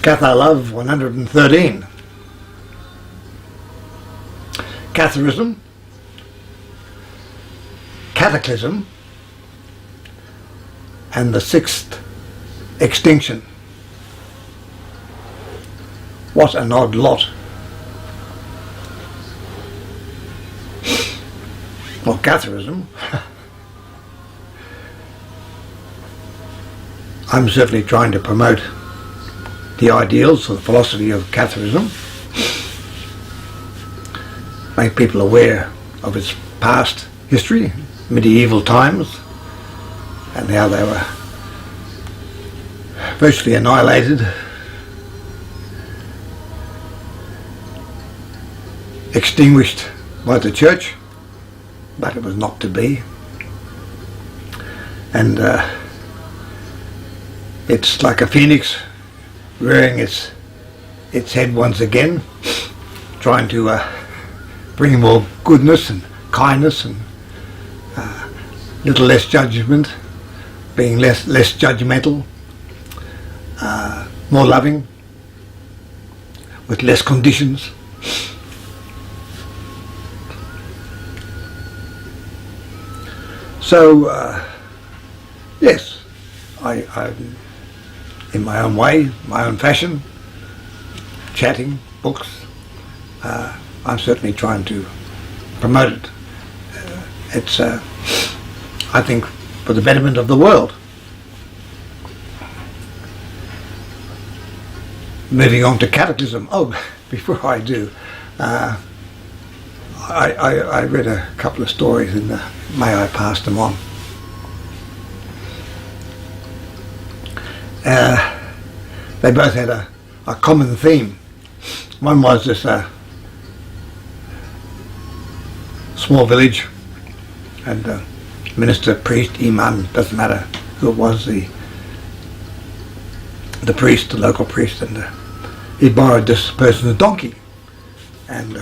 Cathar Love 113. Catharism, Cataclysm, and the sixth, Extinction. What an odd lot. Well, Catharism, I'm certainly trying to promote the ideals or the philosophy of Catharism, make people aware of its past history, medieval times, and how they were virtually annihilated, extinguished by the church, but it was not to be. And it's like a phoenix rearing its head once again, trying to bring more goodness and kindness and little less judgment, being less judgmental, more loving, with less conditions. So yes, I in my own way, my own fashion, chatting, books, I'm certainly trying to promote it. It's, I think, for the betterment of the world. Moving on to Cataclysm. Oh, before I do, I read a couple of stories and may I pass them on. They both had a common theme. One was this small village, and minister, priest, imam, doesn't matter who it was, the priest, the local priest, and he borrowed this person's donkey, and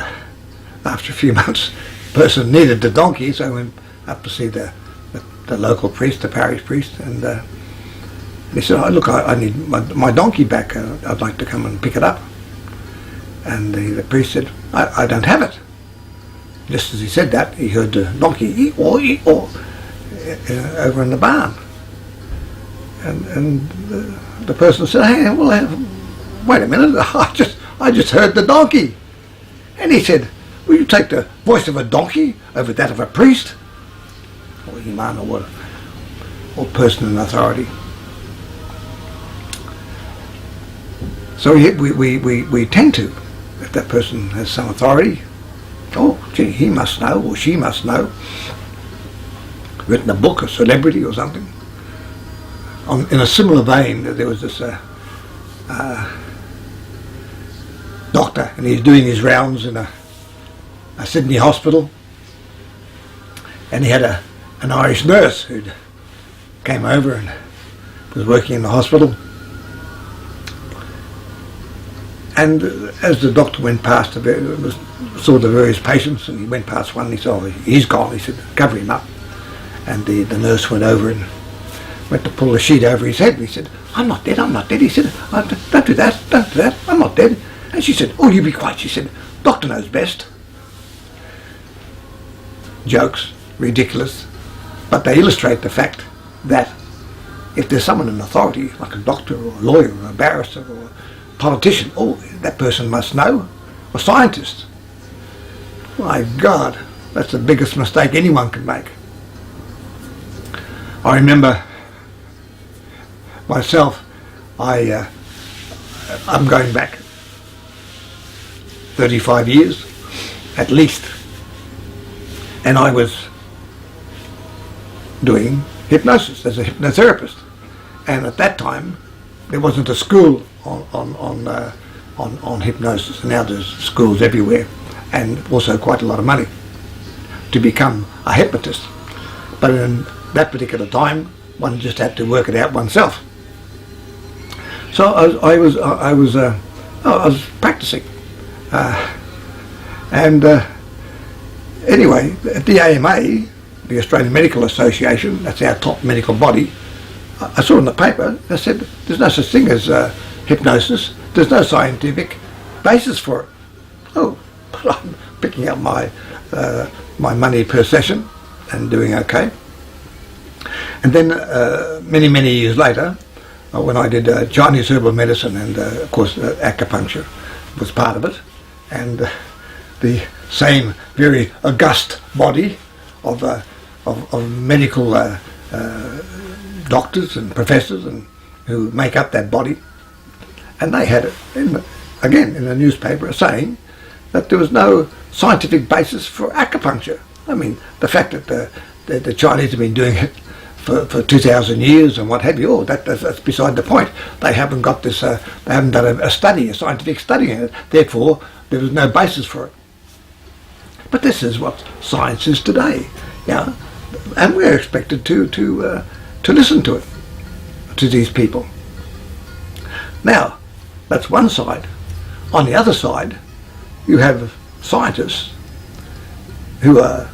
after a few months the person needed the donkey, so he went up to see the local priest, the parish priest, and he said, "Oh, look, I need my donkey back, I'd like to come and pick it up." And the priest said, I don't have it. Just as he said that, he heard the donkey ee-aw, ee-aw, over in the barn. And the person said, "Hey, well, wait a minute, I just heard the donkey." And he said, "Will you take the voice of a donkey over that of a priest?" Or imam, or person in authority. So we tend to, if that person has some authority, oh, gee, he must know, or she must know, written a book, a celebrity or something. In a similar vein, there was this doctor, and he's doing his rounds in a Sydney hospital, and he had an Irish nurse who came over and was working in the hospital. And as the doctor went past, saw the various patients, and he went past one, and he said, "Oh, he's gone." He said, "Cover him up." And the nurse went over and went to pull the sheet over his head, and he said, I'm not dead. He said, don't do that, I'm not dead." And she said, "Oh, you be quiet." She said, "Doctor knows best." Jokes, ridiculous, but they illustrate the fact that if there's someone in authority, like a doctor or a lawyer or a barrister or a politician, oh, that person must know, or scientist. My God, that's the biggest mistake anyone can make. I remember myself, I'm going back 35 years at least, and I was doing hypnosis as a hypnotherapist, and at that time there wasn't a school on hypnosis, and now there's schools everywhere, and also quite a lot of money to become a hypnotist. But in that particular time, one just had to work it out oneself. So I was practicing, and anyway, at the AMA, the Australian Medical Association, that's our top medical body, I saw in the paper, they said there's no such thing as hypnosis, there's no scientific basis for it. Oh, I'm picking up my money per session and doing okay. And then many years later, when I did Chinese herbal medicine, and of course acupuncture was part of it, and the same very august body of medical doctors and professors and who make up that body, and they had it again in a newspaper saying that there was no scientific basis for acupuncture. I mean, the fact that the Chinese have been doing it for 2,000 years and what have you, that's beside the point. They haven't got this, they haven't done a scientific study in it, therefore there was no basis for it. But this is what science is today, yeah, and we're expected to listen to it, to these people. Now, that's one side. On the other side, you have scientists who are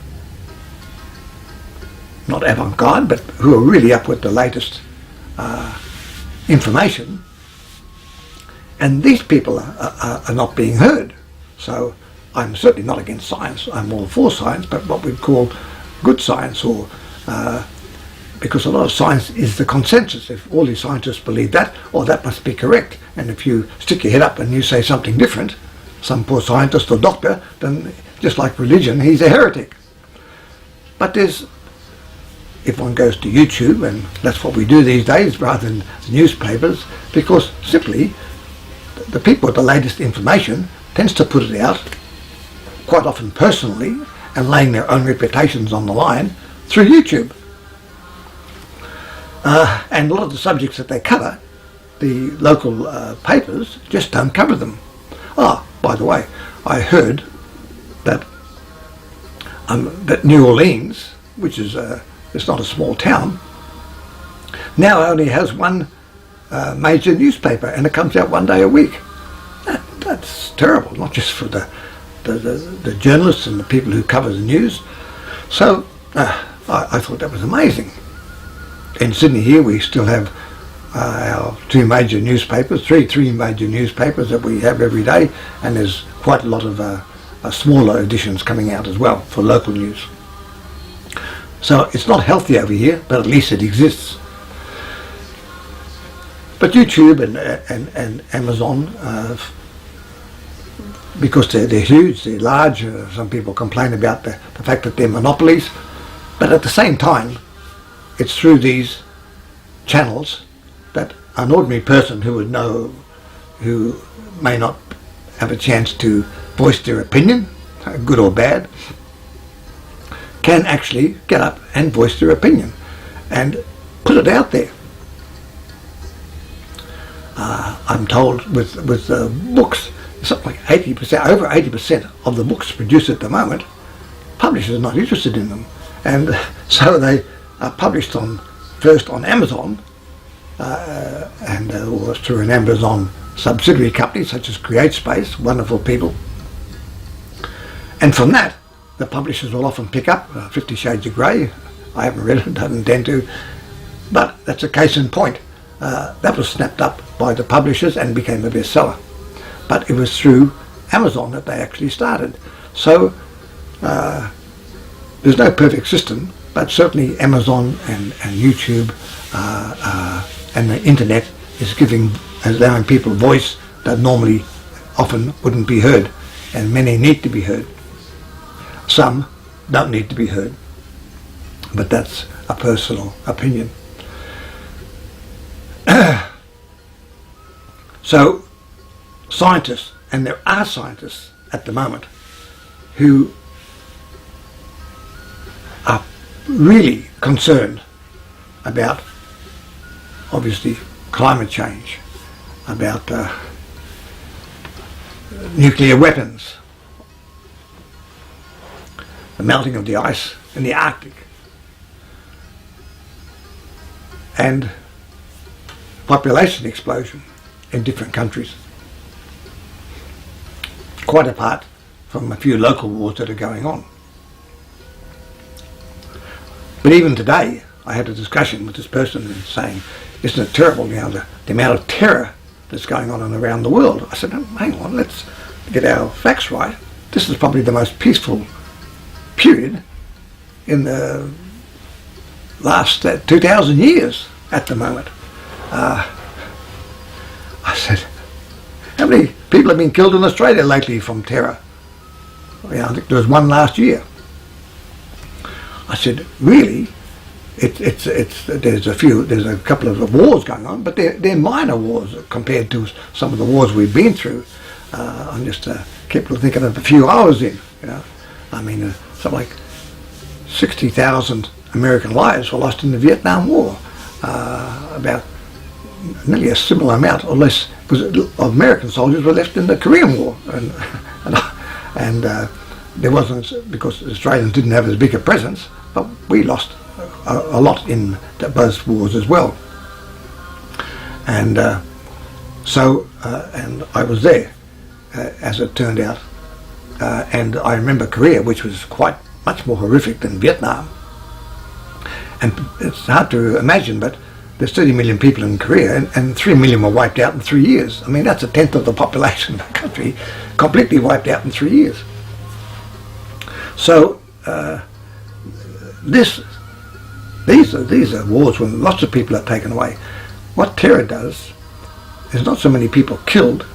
not avant-garde, but who are really up with the latest information, and these people are not being heard. So I'm certainly not against science. I'm all for science, but what we'd call good science, or because a lot of science is the consensus. If all these scientists believe that, oh, that must be correct, and if you stick your head up and you say something different, some poor scientist or doctor, then just like religion, he's a heretic. But there's, if one goes to YouTube, and that's what we do these days rather than the newspapers, because simply the people with the latest information tends to put it out, quite often personally, and laying their own reputations on the line through YouTube. And a lot of the subjects that they cover, the local papers just don't cover them. Ah, by the way, I heard that that New Orleans, which is it's not a small town, now only has one major newspaper, and it comes out one day a week. That's terrible, not just for the journalists and the people who cover the news. So I thought that was amazing. In Sydney here, we still have our two major newspapers, three major newspapers that we have every day, and there's quite a lot of smaller editions coming out as well for local news. So it's not healthy over here, but at least it exists. But YouTube and Amazon, because they're huge, they're large, some people complain about the fact that they're monopolies, but at the same time, it's through these channels that an ordinary person who would know, who may not have a chance to voice their opinion, good or bad, can actually get up and voice their opinion and put it out there. I'm told with books, something like 80%, over 80% of the books produced at the moment, publishers are not interested in them, and so they are published first on Amazon, or through an Amazon subsidiary company such as CreateSpace, wonderful people, and from that the publishers will often pick up 50 Shades of Grey. I haven't read it, don't intend to, but that's a case in point. That was snapped up by the publishers and became a bestseller, but it was through Amazon that they actually started. So there's no perfect system, but certainly Amazon and YouTube and the internet is allowing people a voice that normally often wouldn't be heard, and many need to be heard. Some don't need to be heard, but that's a personal opinion. So scientists, and there are scientists at the moment who are really concerned about, obviously, climate change, about nuclear weapons, the melting of the ice in the Arctic, and population explosion in different countries, quite apart from a few local wars that are going on. But even today, I had a discussion with this person saying, isn't it terrible now, the amount of terror that's going on and around the world. I said, hang on, let's get our facts right. This is probably the most peaceful period in the last 2,000 years at the moment. I said, how many people have been killed in Australia lately from terror? I think there was one last year. I said, really? There's a couple of wars going on, but they're minor wars compared to some of the wars we've been through. I'm just kept thinking of a few I was in. I mean, something like 60,000 American lives were lost in the Vietnam War. About nearly a similar amount, or less, of American soldiers were left in the Korean War, and there wasn't, because the Australians didn't have as big a presence, but we lost a lot in both wars as well. And and I was there, as it turned out, and I remember Korea, which was quite much more horrific than Vietnam. And it's hard to imagine, but there's 30 million people in Korea, and 3 million were wiped out in 3 years. I mean, that's a tenth of the population of the country, completely wiped out in 3 years. So these are wars when lots of people are taken away. What terror does is not so many people killed,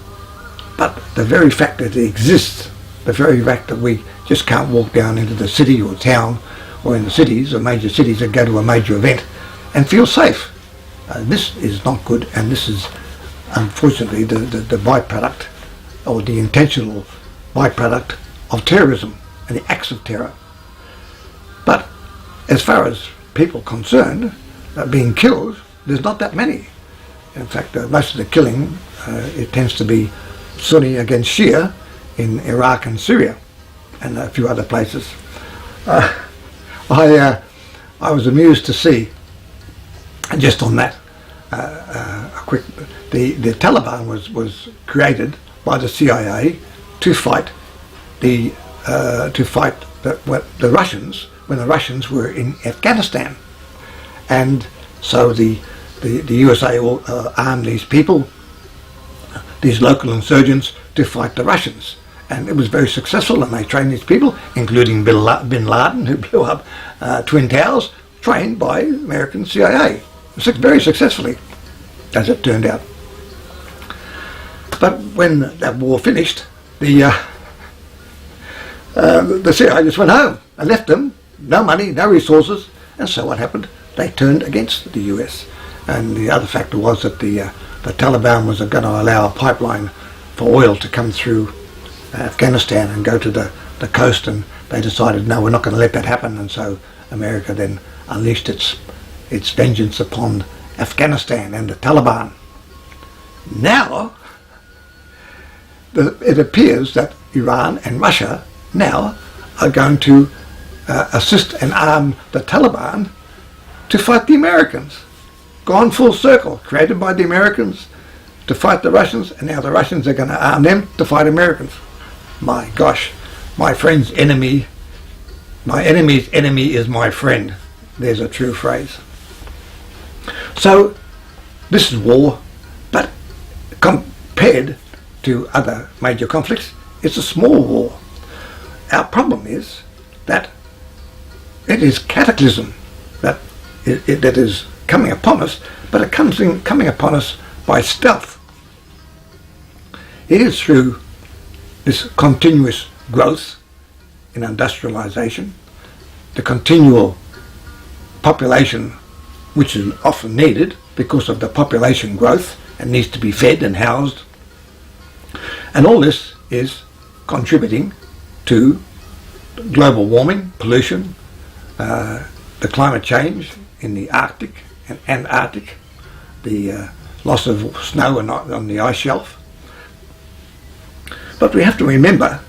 but the very fact that it exists, the very fact that we just can't walk down into the city or town, or in the cities or major cities, and go to a major event and feel safe. This is not good, and this is unfortunately the byproduct, or the intentional byproduct, of terrorism and the acts of terror. But as far as people concerned being killed, there's not that many. In fact, most of the killing, it tends to be Sunni against Shia in Iraq and Syria and a few other places. I was amused to see, just on that, the Taliban was created by the CIA to fight the Russians when the Russians were in Afghanistan, and so the USA armed these people, these local insurgents, to fight the Russians. And it was very successful, and they trained these people, including bin Laden, who blew up Twin Towers, trained by American CIA. Very successfully, as it turned out. But when that war finished, the CIA just went home and left them, no money, no resources, and so what happened? They turned against the US. And the other factor was that the Taliban was going to allow a pipeline for oil to come through Afghanistan and go to the coast, and they decided, no, we're not going to let that happen, and so America then unleashed its vengeance upon Afghanistan and the Taliban. Now, it appears that Iran and Russia now are going to assist and arm the Taliban to fight the Americans. Gone full circle, created by the Americans to fight the Russians, and now the Russians are going to arm them to fight Americans. My gosh, my friend's enemy, my enemy's enemy is my friend. There's a true phrase. So, this is war, but compared to other major conflicts, it's a small war. Our problem is that it is cataclysm that is coming upon us, but it coming upon us by stealth. It is through this continuous growth in industrialization, the continual population which is often needed because of the population growth and needs to be fed and housed. And all this is contributing to global warming, pollution, the climate change in the Arctic and Antarctic, the loss of snow on the ice shelf. But we have to remember,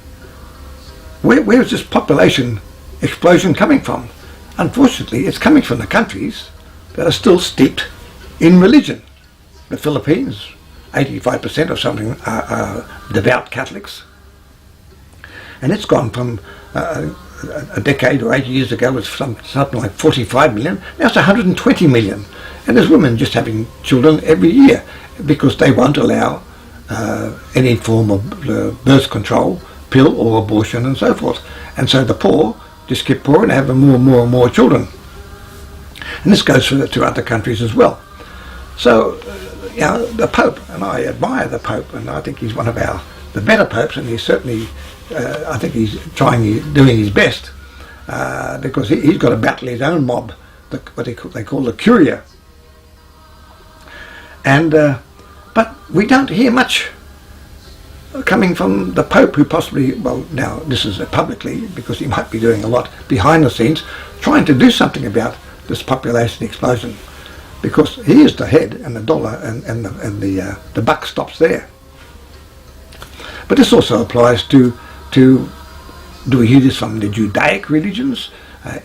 where is this population explosion coming from? Unfortunately, it's coming from the countries that are still steeped in religion. The Philippines, 85% or something are devout Catholics. And it's gone from a decade or 80 years ago, it was something like 45 million, now it's 120 million. And there's women just having children every year. because they won't allow any form of birth control, pill or abortion and so forth. And so the poor just get poorer and have more and more and more children. And this goes to other countries as well. So, the Pope, and I admire the Pope, and I think he's one of the better popes, and he's certainly, I think he's doing his best, because he's got to battle his own mob, what they call the Curia. And but we don't hear much coming from the Pope, who possibly, well, now this is publicly, because he might be doing a lot behind the scenes, trying to do something about this population explosion, because he is the head, and the dollar and the buck stops there. But this also applies to do we hear this from the Judaic religions?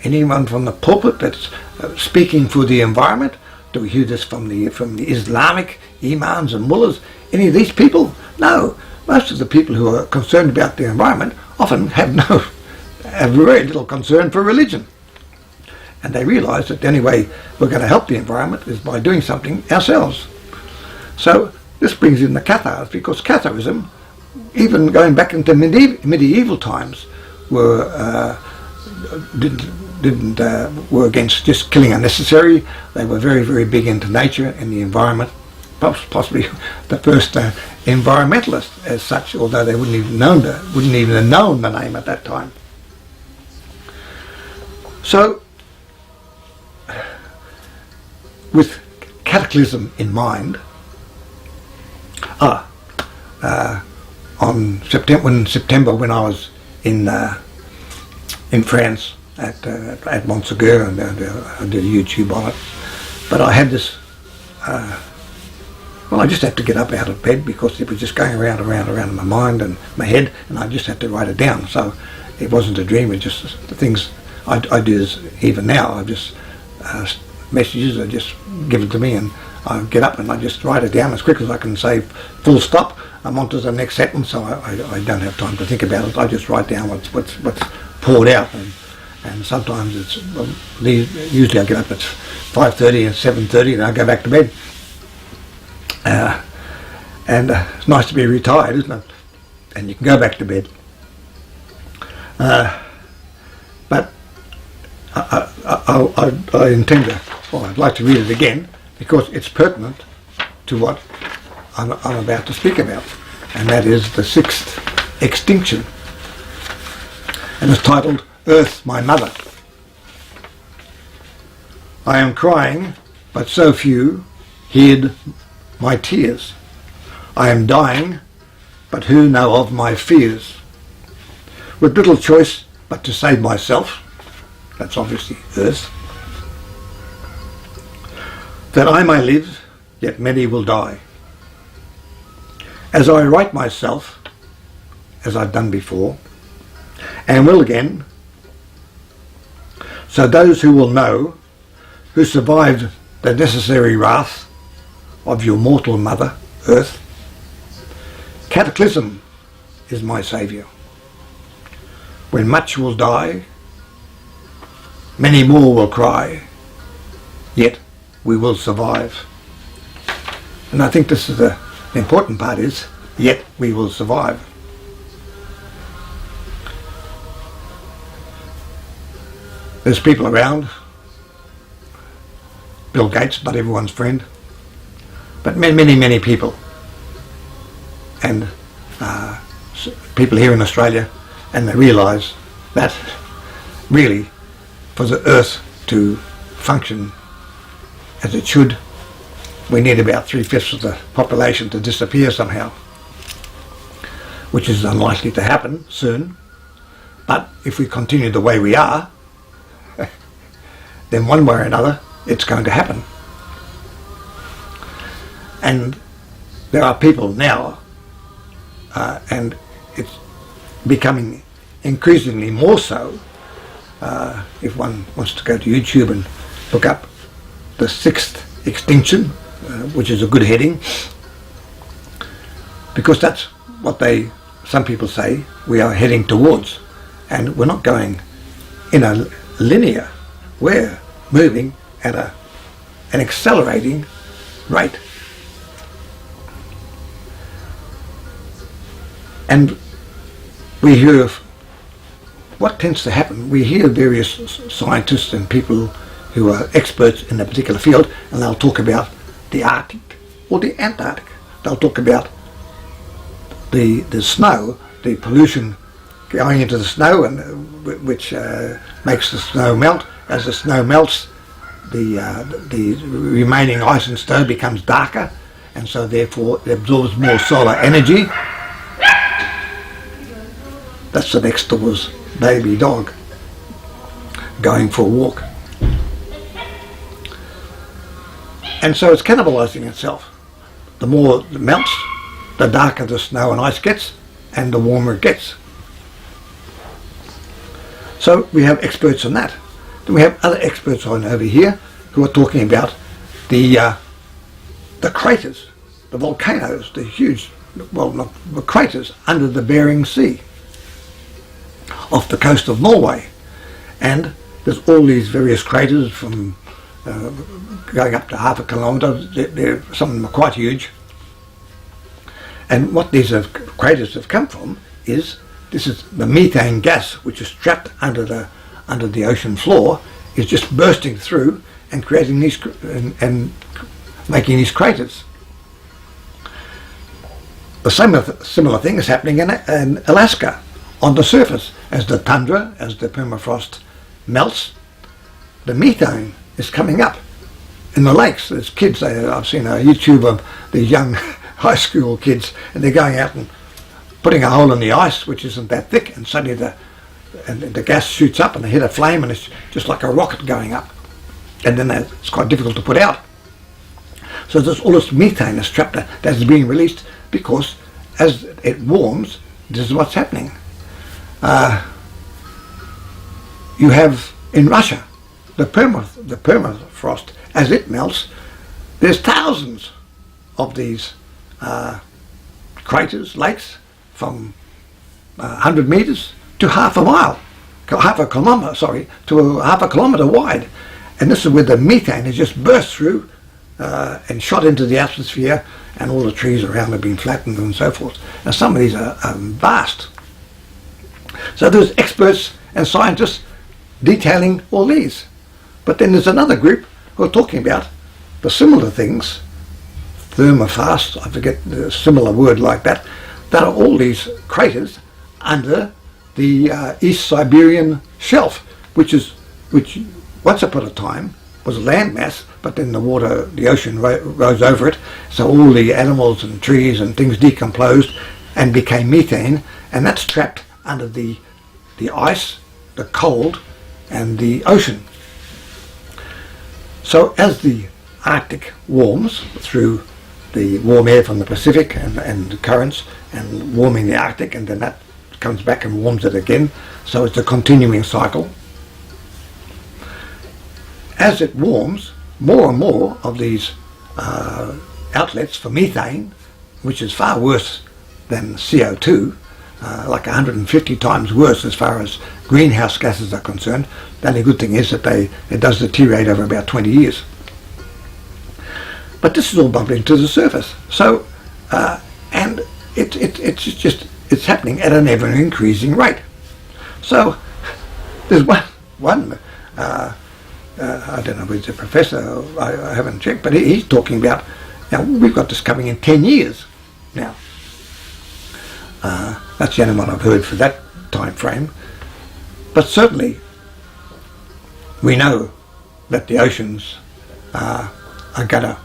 Anyone from the pulpit that's speaking for the environment? Do we hear this from the Islamic imams and mullahs? Any of these people? No. Most of the people who are concerned about the environment often have very little concern for religion. And they realise that the only way we're going to help the environment is by doing something ourselves. So this brings in the Cathars, because Catharism, even going back into medieval times, were were against just killing unnecessary. They were very, very big into nature and the environment. Possibly the first environmentalists as such, although they wouldn't even have known the name at that time. So, with Cataclysm in mind, on September when I was in France at Montsegur, and I did a YouTube on it, but I had this. I just had to get up out of bed because it was just going around in my mind and my head, and I just had to write it down. So it wasn't a dream; it just the things I do is even now. I just messages are just given to me, and I get up and I just write it down as quick as I can. Say full stop. I'm on to the next sentence, so I don't have time to think about it. I just write down what's poured out, and sometimes it's usually I get up at 5:30 and 7:30, and I go back to bed. And it's nice to be retired, isn't it? And you can go back to bed. But I intend to. Well, I'd like to read it again because it's pertinent to what I'm about to speak about, and that is the 6th extinction, and it's titled "Earth, My Mother." I am crying, but so few heed my tears. I am dying, but who know of my fears? With little choice but to save myself, that's obviously Earth, that I may live, yet many will die. As I write myself, as I've done before, and will again, so those who will know, who survived the necessary wrath of your mortal mother, Earth, Cataclysm is my saviour. When much will die, many more will cry, yet we will survive. And I think this is the important part is, yet we will survive. There's people around, Bill Gates, not everyone's friend, but many people, and people here in Australia, and they realise that really for the Earth to function as it should, we need about 3/5 of the population to disappear somehow, which is unlikely to happen soon. But if we continue the way we are, then one way or another it's going to happen. And there are people now, and it's becoming increasingly more so, if one wants to go to YouTube and look up the 6th extinction, which is a good heading, because that's what some people say we are heading towards, and we're not going in a linear, we're moving at an accelerating rate. And we hear of what tends to happen. We hear various scientists and people who are experts in a particular field, and they'll talk about the Arctic or the Antarctic. They'll talk about the snow, the pollution going into the snow, and which makes the snow melt. As the snow melts, the remaining ice and snow becomes darker, and so therefore it absorbs more solar energy. That's the next door's baby dog going for a walk. And so it's cannibalizing itself. The more it melts, the darker the snow and ice gets, and the warmer it gets. So we have experts on that. Then we have other experts on over here who are talking about the craters, the volcanoes, the huge, well, not the craters under the Bering Sea, off the coast of Norway. And there's all these various craters from going up to half a kilometre. Some of them are quite huge. And what these craters have come from is, this is the methane gas which is trapped under the ocean floor, is just bursting through and creating these and making these craters. The similar thing is happening in Alaska on the surface. As the tundra, as the permafrost melts, the methane is coming up in the lakes. There's kids, I've seen a YouTube of these young high school kids, and they're going out and putting a hole in the ice which isn't that thick, and suddenly the gas shoots up and they hit a flame, and it's just like a rocket going up, and then it's quite difficult to put out. So there's all this methane that's trapped there, that's being released, because as it warms, this is what's happening. You have in Russia the permafrost. As it melts, there's thousands of these craters, lakes, from 100 metres to half a kilometre wide. And this is where the methane has just burst through and shot into the atmosphere, and all the trees around have been flattened and so forth. Now some of these are vast. So there's experts and scientists detailing all these. But then there's another group who are talking about the similar things, thermofast, I forget the similar word like that, that are all these craters under the East Siberian shelf, which once upon a time was a landmass, but then the ocean rose over it, so all the animals and trees and things decomposed and became methane, and that's trapped under the ice, the cold, and the ocean. So as the Arctic warms through the warm air from the Pacific and the currents, and warming the Arctic, and then that comes back and warms it again, so it's a continuing cycle. As it warms, more and more of these outlets for methane, which is far worse than CO2, like 150 times worse as far as greenhouse gases are concerned. The only good thing is that it does deteriorate over about 20 years. But this is all bumping to the surface. So, and it's happening at an ever increasing rate. So there's one I don't know if he's a professor, I haven't checked, but he's talking about, now we've got this coming in 10 years now. That's the only one I've heard for that time frame. But certainly we know that the oceans are going to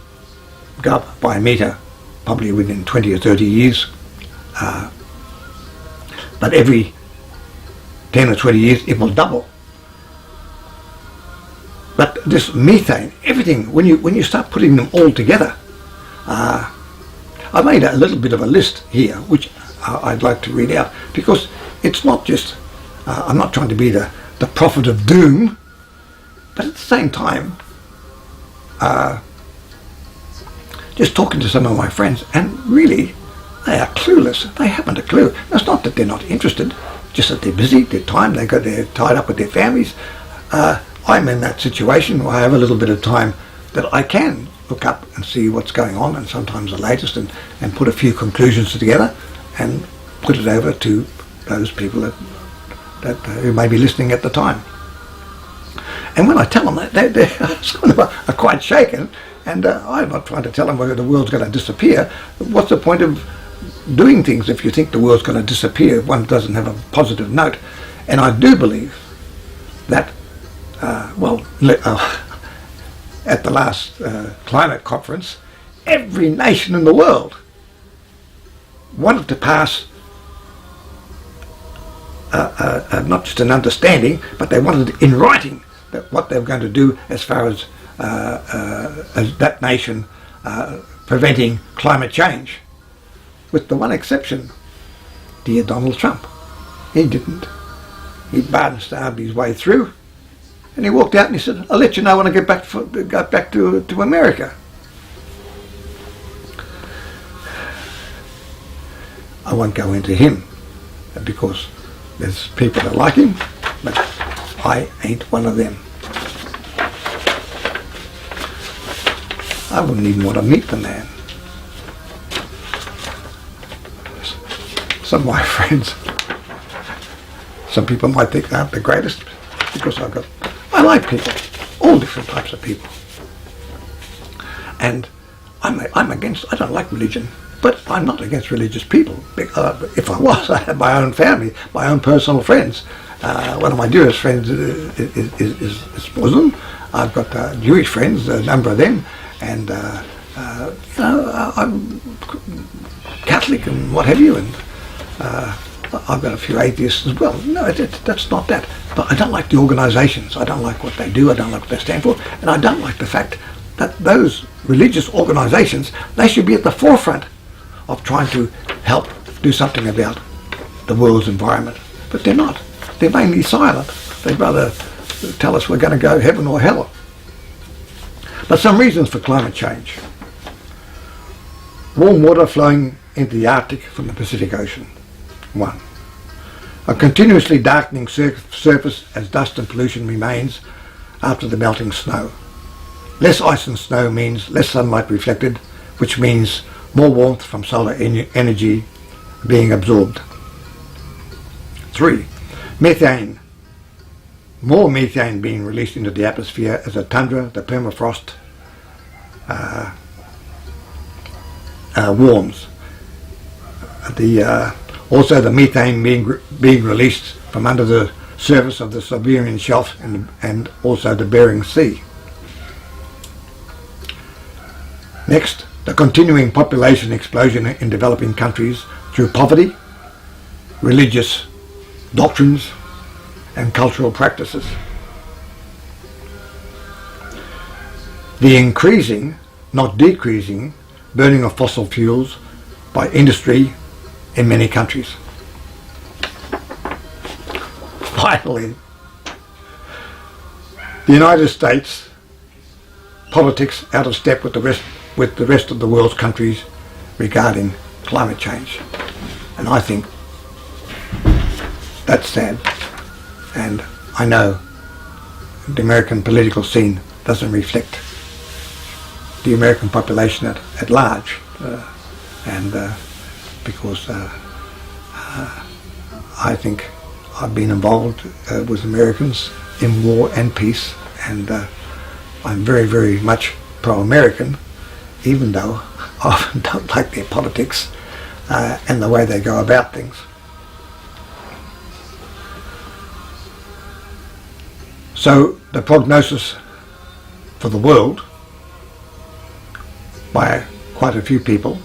go up by a metre probably within 20 or 30 years. But every 10 or 20 years it will double. But this methane, everything, when you start putting them all together, I made a little bit of a list here, which I'd like to read out, because it's not just, I'm not trying to be the prophet of doom, but at the same time, just talking to some of my friends, and really, they are clueless. They haven't a clue. It's not that they're not interested, just that they're busy, they're tied up with their families. I'm in that situation where I have a little bit of time that I can look up and see what's going on, and sometimes the latest, and put a few conclusions together, and put it over to those people who may be listening at the time. And when I tell them that, they're sort of are quite shaken, and I'm not trying to tell them whether the world's going to disappear. What's the point of doing things if you think the world's going to disappear if one doesn't have a positive note? And I do believe that, at the last climate conference, every nation in the world wanted to pass not just an understanding, but they wanted it in writing that what they were going to do as far as that nation preventing climate change, with the one exception, dear Donald Trump. He didn't. He barnstarved his way through, and he walked out and he said, "I'll let you know when I get back to America." I won't go into him because there's people that like him, but I ain't one of them. I wouldn't even want to meet the man. Some of my friends, some people might think I aren't the greatest because I like people, all different types of people. And I don't like religion, but I'm not against religious people. If I was, I had my own family, my own personal friends. One of my dearest friends is Muslim. I've got Jewish friends, a number of them, and I'm Catholic and what have you, and I've got a few atheists as well. No, that's not that. But I don't like the organisations. I don't like what they do. I don't like what they stand for, and I don't like the fact that those religious organisations, they should be at the forefront of trying to help do something about the world's environment. But they're not. They're mainly silent. They'd rather tell us we're going to go heaven or hell. But some reasons for climate change. Warm water flowing into the Arctic from the Pacific Ocean. 1. A continuously darkening surface as dust and pollution remains after the melting snow. Less ice and snow means less sunlight reflected, which means more warmth from solar energy being absorbed. 3. Methane. More methane being released into the atmosphere as the tundra, the permafrost, warms. Also the methane being released from under the surface of the Siberian shelf and also the Bering Sea. Next, the continuing population explosion in developing countries through poverty, religious doctrines, and cultural practices. The increasing, not decreasing, burning of fossil fuels by industry in many countries. Finally, the United States politics out of step with the rest of the world's countries regarding climate change. And I think that's sad. And I know the American political scene doesn't reflect the American population at large, because I think I've been involved with Americans in war and peace, and I'm very, very much pro-American, even though I often don't like their politics and the way they go about things. So the prognosis for the world by quite a few people,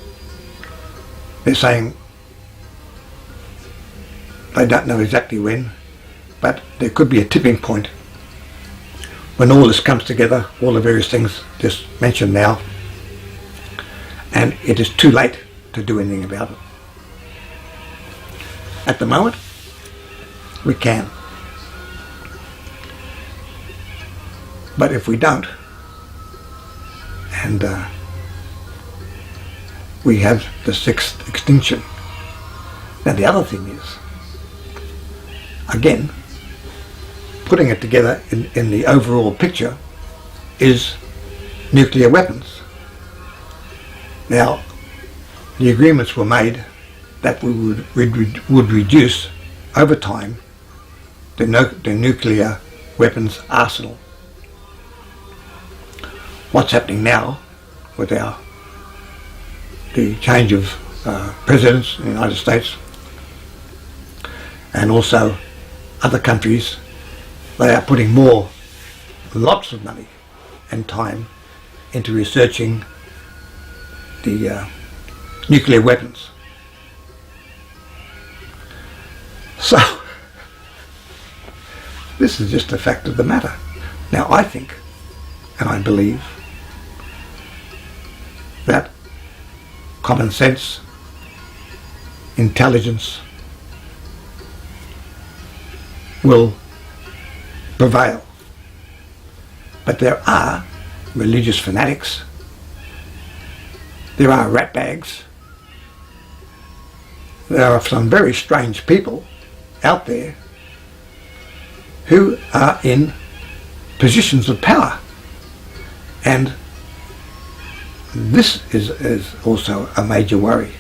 they're saying they don't know exactly when, but there could be a tipping point when all this comes together, all the various things just mentioned now, and it is too late to do anything about it. At the moment, we can. But if we don't, and we have the 6th extinction. Now the other thing is, again, putting it together in the overall picture is nuclear weapons. Now, the agreements were made that we would reduce over time the nuclear weapons arsenal. What's happening now with the change of presidents in the United States and also other countries, they are putting lots of money and time into researching the nuclear weapons. So, this is just a fact of the matter. Now, I think, and I believe, that common sense, intelligence will prevail. But there are religious fanatics, there are ratbags, there are some very strange people out there who are in positions of power, and this is also a major worry.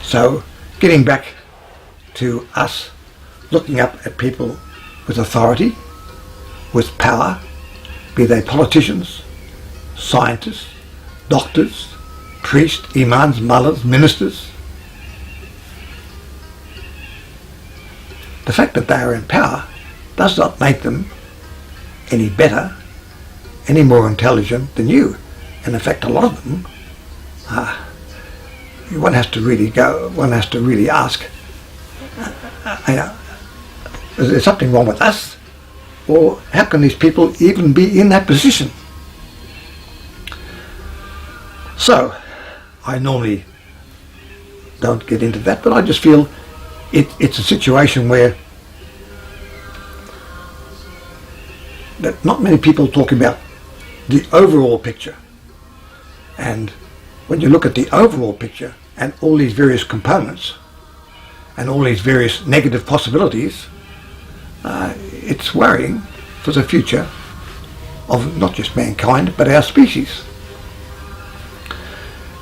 So, getting back to us looking up at people with authority, with power, be they politicians, scientists, doctors, priests, imams, mullahs, ministers. The fact that they are in power does not make them any better, any more intelligent than you. And in fact, a lot of them, one has to really ask, is there something wrong with us? Or how can these people even be in that position? So, I normally don't get into that, but I just feel it's a situation where that not many people talk about the overall picture. And when you look at the overall picture and all these various components and all these various negative possibilities, it's worrying for the future of not just mankind but our species.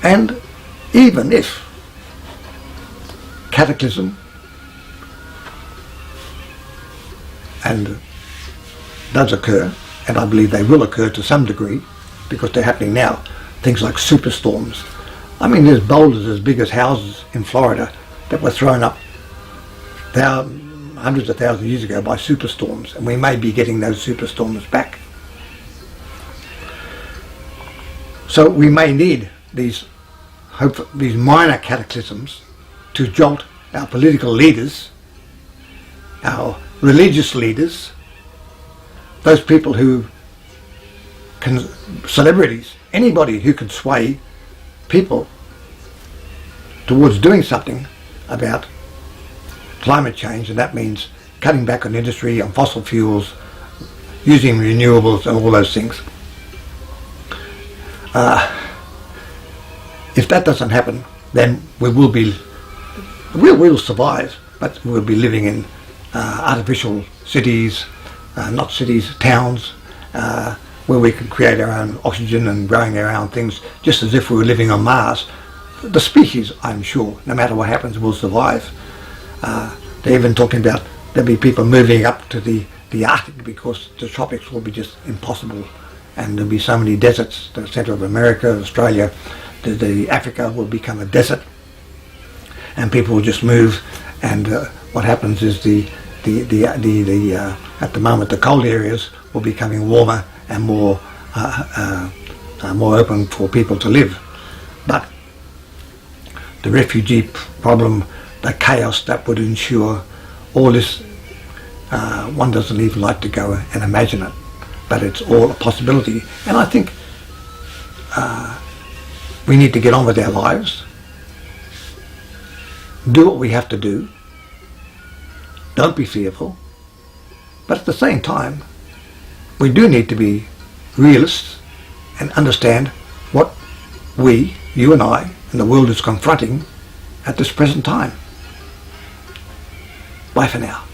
And even if Cataclysm and does occur, and I believe they will occur to some degree because they're happening now, things like superstorms. I mean, there's boulders as big as houses in Florida that were thrown up hundreds of thousands of years ago by superstorms, and we may be getting those superstorms back. So we may need these minor cataclysms to jolt our political leaders, our religious leaders, those people who can, celebrities, anybody who can sway people towards doing something about climate change, and that means cutting back on industry, on fossil fuels, using renewables and all those things. If that doesn't happen, then we'll survive, but we'll be living in artificial cities, not cities, towns, where we can create our own oxygen and growing our own things, just as if we were living on Mars. The species, I'm sure, no matter what happens, will survive. They're even talking about there'll be people moving up to the Arctic because the tropics will be just impossible, and there'll be so many deserts. The centre of America, Australia, the Africa will become a desert, and people will just move. And what happens is at the moment the cold areas will be becoming warmer and more open for people to live. But the refugee problem, the chaos that would ensure, all this, one doesn't even like to go and imagine it, but it's all a possibility. And I think we need to get on with our lives, do what we have to do, don't be fearful, but at the same time we do need to be realists and understand what we, you and I, and the world is confronting at this present time. Bye for now.